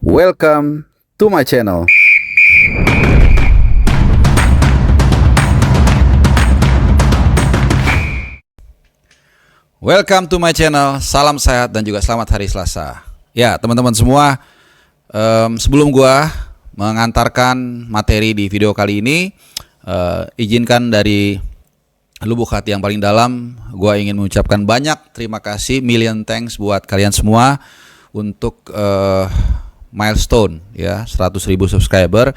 Welcome to my channel. Welcome to my channel. Salam sehat dan juga selamat hari Selasa. Ya, teman-teman semua, sebelum gua mengantarkan materi di video kali ini, izinkan dari lubuk hati yang paling dalam, gua ingin mengucapkan banyak terima kasih, million thanks buat kalian semua untuk milestone ya 100.000 subscriber.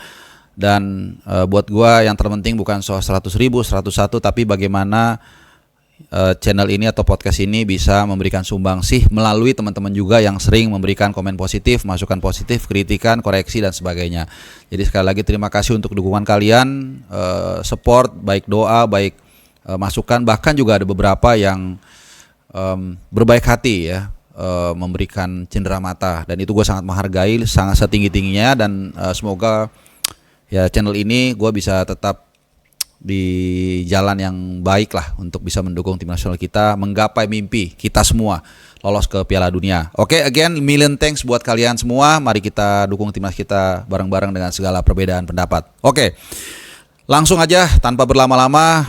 Dan buat gua yang terpenting bukan soal 100.000, 101, tapi bagaimana channel ini atau podcast ini bisa memberikan sumbangsih melalui teman-teman juga yang sering memberikan komen positif, masukan positif, kritikan, koreksi dan sebagainya. Jadi sekali lagi terima kasih untuk dukungan kalian, support, baik doa, baik masukan, bahkan juga ada beberapa yang berbaik hati ya, memberikan cindera mata, dan itu gue sangat menghargai, sangat setinggi-tingginya. Dan semoga ya channel ini gue bisa tetap di jalan yang baik lah untuk bisa mendukung tim nasional kita menggapai mimpi kita semua lolos ke Piala Dunia. Oke, again million thanks buat kalian semua. Mari kita dukung timnas kita bareng-bareng dengan segala perbedaan pendapat. Oke, langsung aja tanpa berlama-lama,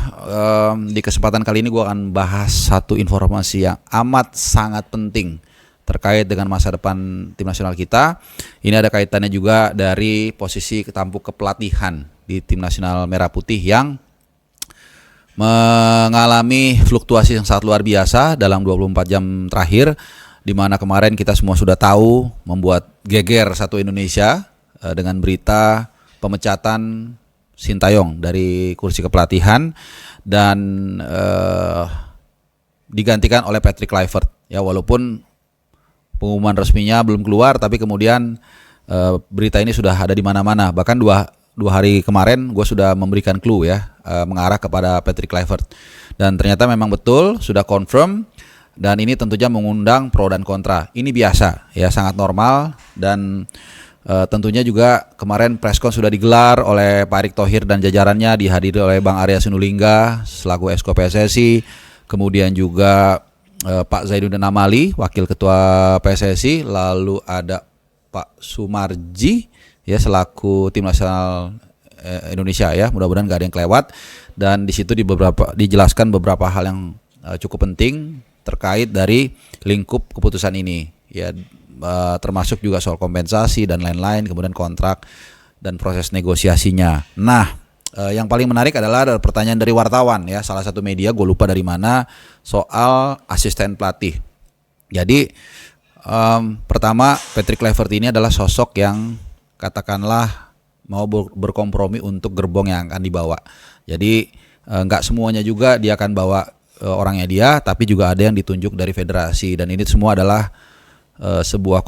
di kesempatan kali ini gue akan bahas satu informasi yang amat sangat penting terkait dengan masa depan tim nasional kita. Ini ada kaitannya juga dari posisi tampuk kepelatihan di tim nasional Merah Putih yang mengalami fluktuasi yang sangat luar biasa dalam 24 jam terakhir, di mana kemarin kita semua sudah tahu membuat geger satu Indonesia dengan berita pemecatan Sintayong dari kursi kepelatihan dan digantikan oleh Patrick Kluivert. Ya, walaupun pengumuman resminya belum keluar, tapi kemudian berita ini sudah ada di mana-mana. Bahkan dua hari kemarin gue sudah memberikan clue ya, mengarah kepada Patrick Kluivert. Dan ternyata memang betul sudah confirm, dan ini tentunya mengundang pro dan kontra. Ini biasa ya, sangat normal. Dan tentunya juga kemarin preskon sudah digelar oleh Pak Erick Thohir dan jajarannya, dihadiri oleh Bang Arya Sinulinga selaku Exco PSSI, kemudian juga Pak Zainuddin Amali wakil ketua PSSI, lalu ada Pak Sumarji ya selaku tim nasional Indonesia ya. Mudah-mudahan gak ada yang kelewat, dan di situ dijelaskan beberapa hal yang cukup penting terkait dari lingkup keputusan ini ya, termasuk juga soal kompensasi dan lain-lain, kemudian kontrak dan proses negosiasinya. Nah, yang paling menarik adalah ada pertanyaan dari wartawan ya, salah satu media, gue lupa dari mana, soal asisten pelatih. Jadi pertama, Patrick Kluivert ini adalah sosok yang katakanlah mau berkompromi untuk gerbong yang akan dibawa. Jadi nggak semuanya juga dia akan bawa orangnya dia, tapi juga ada yang ditunjuk dari federasi, dan ini semua adalah sebuah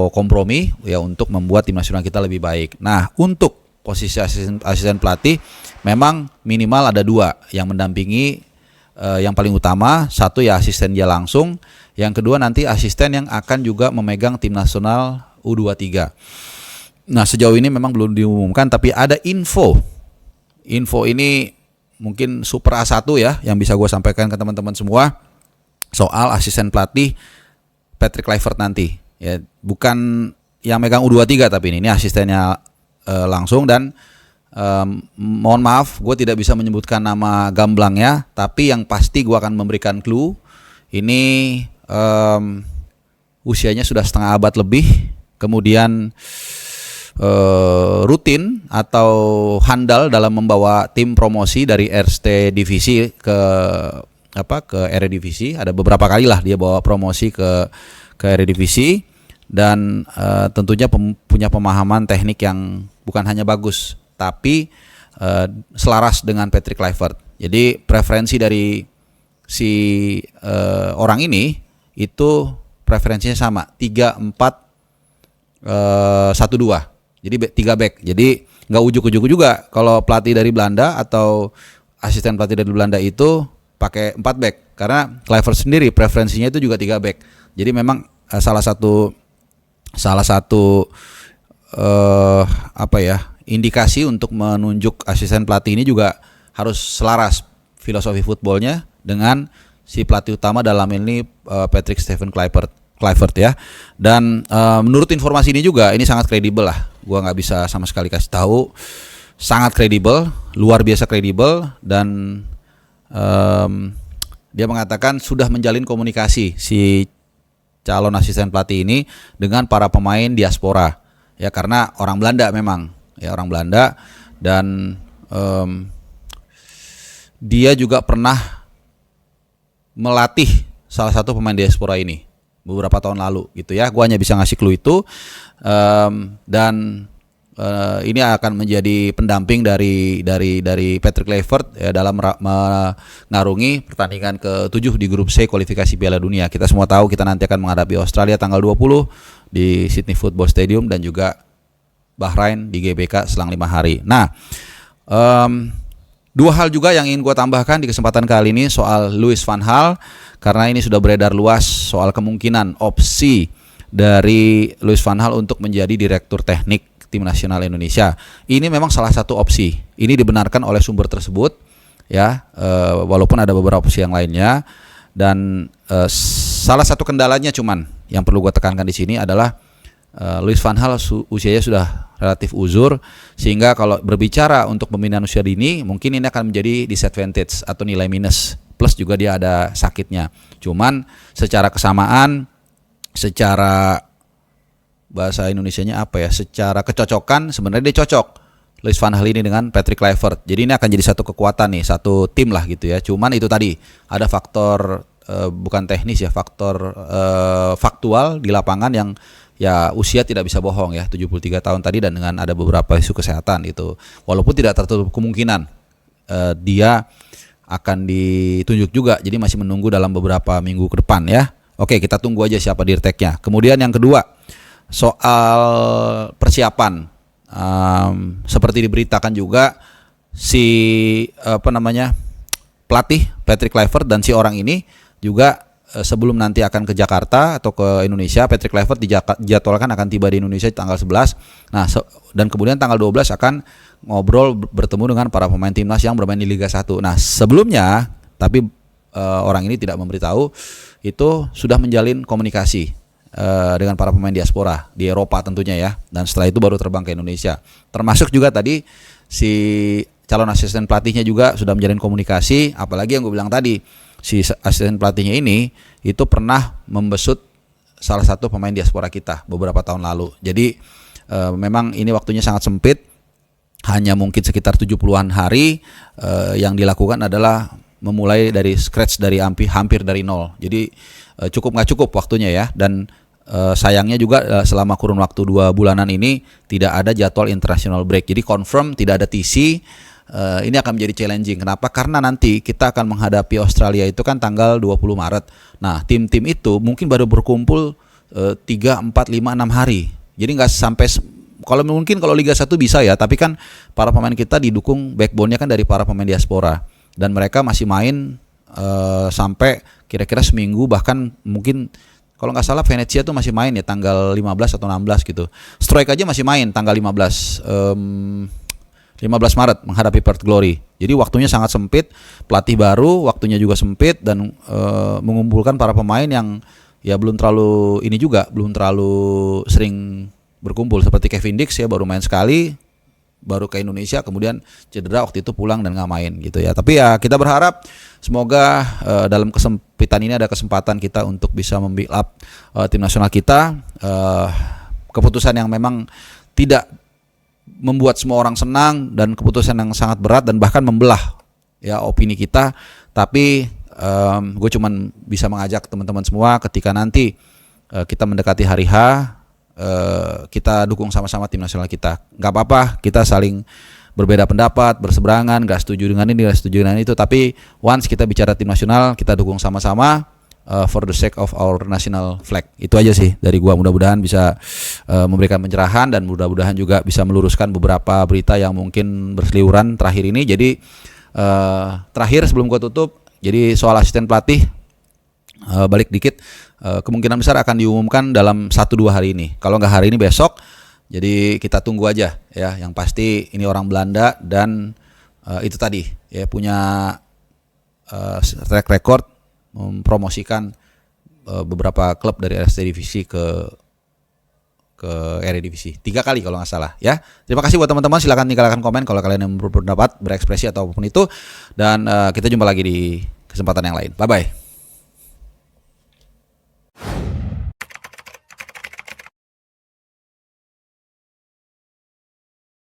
kompromi ya untuk membuat tim nasional kita lebih baik. Nah, untuk posisi asisten pelatih memang minimal ada dua yang mendampingi. Yang paling utama, satu ya asisten dia langsung, yang kedua nanti asisten yang akan juga memegang tim nasional U23. Nah, sejauh ini memang belum diumumkan, tapi ada info ini mungkin super A1 ya, yang bisa gue sampaikan ke teman-teman semua soal asisten pelatih Patrick Kluivert nanti ya, bukan yang megang U23, tapi ini asistennya langsung. Dan mohon maaf, gue tidak bisa menyebutkan nama gamblangnya, tapi yang pasti gue akan memberikan clue. Ini usianya sudah setengah abad lebih, kemudian rutin atau handal dalam membawa tim promosi dari RST divisi ke Eredivisie. Ada beberapa kali lah dia bawa promosi ke Eredivisie, dan tentunya punya pemahaman teknik yang bukan hanya bagus, tapi selaras dengan Patrick Kluivert. Jadi preferensi dari si orang ini itu preferensinya sama, 3-4-1-2. Jadi 3 back. Jadi nggak ujuk-ujuk juga kalau pelatih dari Belanda atau asisten pelatih dari Belanda itu pakai 4 back, karena Kluivert sendiri preferensinya itu juga 3 back. Jadi memang salah satu indikasi untuk menunjuk asisten pelatih ini juga harus selaras filosofi footballnya dengan si pelatih utama dalam ini Patrick Stephen Kluivert. Kluivert ya. Dan menurut informasi ini juga ini sangat kredibel lah. Gua nggak bisa sama sekali kasih tahu. Sangat kredibel, luar biasa kredibel, dan dia mengatakan sudah menjalin komunikasi si calon asisten pelatih ini dengan para pemain diaspora ya, karena orang Belanda memang ya, orang Belanda. Dan dia juga pernah melatih salah satu pemain diaspora ini beberapa tahun lalu gitu ya. Gua hanya bisa ngasih clue itu. Dan ini akan menjadi pendamping dari Patrick Kluivert ya, dalam mengarungi pertandingan ke-7 di grup C kualifikasi Piala Dunia. Kita semua tahu kita nanti akan menghadapi Australia tanggal 20 di Sydney Football Stadium dan juga Bahrain di GBK selang 5 hari. Nah, dua hal juga yang ingin gue tambahkan di kesempatan kali ini soal Louis van Gaal, karena ini sudah beredar luas soal kemungkinan opsi dari Louis van Gaal untuk menjadi direktur teknik tim nasional Indonesia. Ini memang salah satu opsi. Ini dibenarkan oleh sumber tersebut ya, walaupun ada beberapa opsi yang lainnya. Dan salah satu kendalanya cuman yang perlu gue tekankan di sini adalah Louis van Gaal usianya sudah relatif uzur, sehingga kalau berbicara untuk pembinaan usia dini mungkin ini akan menjadi disadvantage atau nilai minus. Plus juga dia ada sakitnya. Cuman secara kesamaan, secara bahasa Indonesianya apa ya, secara kecocokan sebenarnya dia cocok Louis van Gaal ini dengan Patrick Kluivert. Jadi ini akan jadi satu kekuatan nih, satu tim lah gitu ya. Cuman itu tadi ada faktor bukan teknis ya, faktor faktual di lapangan yang ya usia tidak bisa bohong ya, 73 tahun tadi, dan dengan ada beberapa isu kesehatan itu. Walaupun tidak tertutup kemungkinan dia akan ditunjuk juga. Jadi masih menunggu dalam beberapa minggu ke depan ya. Oke, kita tunggu aja siapa dirteknya. Kemudian yang kedua, soal persiapan, seperti diberitakan juga si pelatih Patrick Kluivert dan si orang ini juga sebelum nanti akan ke Jakarta atau ke Indonesia, Patrick Kluivert dijadwalkan akan tiba di Indonesia di tanggal 11. Nah, dan kemudian tanggal 12 akan ngobrol bertemu dengan para pemain timnas yang bermain di Liga 1. Nah, sebelumnya tapi orang ini tidak memberitahu, itu sudah menjalin komunikasi dengan para pemain diaspora di Eropa tentunya ya, dan setelah itu baru terbang ke Indonesia. Termasuk juga tadi si calon asisten pelatihnya juga sudah menjalin komunikasi, apalagi yang gue bilang tadi, si asisten pelatihnya ini itu pernah membesut salah satu pemain diaspora kita beberapa tahun lalu. Jadi memang ini waktunya sangat sempit, hanya mungkin sekitar 70-an hari. Yang dilakukan adalah memulai dari scratch, dari hampir dari nol. Jadi nggak cukup waktunya ya. Dan sayangnya juga selama kurun waktu 2 bulanan ini tidak ada jadwal international break. Jadi confirm tidak ada TC. Ini akan menjadi challenging. Kenapa? Karena nanti kita akan menghadapi Australia itu kan tanggal 20 Maret. Nah, tim-tim itu mungkin baru berkumpul 3, 4, 5, 6 hari. Jadi nggak sampai, kalau Liga 1 bisa ya, tapi kan para pemain kita didukung backbone-nya kan dari para pemain diaspora. Dan mereka masih main sampai kira-kira seminggu, bahkan mungkin kalau nggak salah Venezia tuh masih main ya tanggal 15 atau 16 gitu. Strike aja masih main tanggal 15 Maret menghadapi Perth Glory. Jadi waktunya sangat sempit, pelatih baru, waktunya juga sempit, dan mengumpulkan para pemain yang ya belum terlalu sering berkumpul, seperti Kevin Dix ya, baru main sekali, baru ke Indonesia, kemudian cedera waktu itu pulang dan nggak main gitu ya. Tapi ya kita berharap semoga dalam kesempitan ini ada kesempatan kita untuk bisa membuild up tim nasional kita. Keputusan yang memang tidak membuat semua orang senang, dan keputusan yang sangat berat dan bahkan membelah ya opini kita. Tapi gue cuman bisa mengajak teman-teman semua, ketika nanti kita mendekati hari H, kita dukung sama-sama tim nasional kita. Gak apa-apa kita saling berbeda pendapat, berseberangan, gak setuju dengan ini, gak setuju dengan itu, tapi once kita bicara tim nasional, kita dukung sama-sama for the sake of our national flag. Itu aja sih dari gua. Mudah-mudahan bisa memberikan pencerahan, dan mudah-mudahan juga bisa meluruskan beberapa berita yang mungkin berseliweran terakhir ini. Jadi terakhir sebelum gua tutup, jadi soal asisten pelatih, balik dikit, kemungkinan besar akan diumumkan dalam 1-2 hari ini. Kalau nggak hari ini, besok. Jadi kita tunggu aja ya. Yang pasti ini orang Belanda, dan itu tadi ya, punya track record mempromosikan beberapa klub dari RST Divisi ke Eredivisie 3 kali kalau nggak salah ya. Terima kasih buat teman-teman, silakan tinggalkan komen kalau kalian yang berpendapat, berekspresi atau apapun itu, dan kita jumpa lagi di kesempatan yang lain. Bye bye.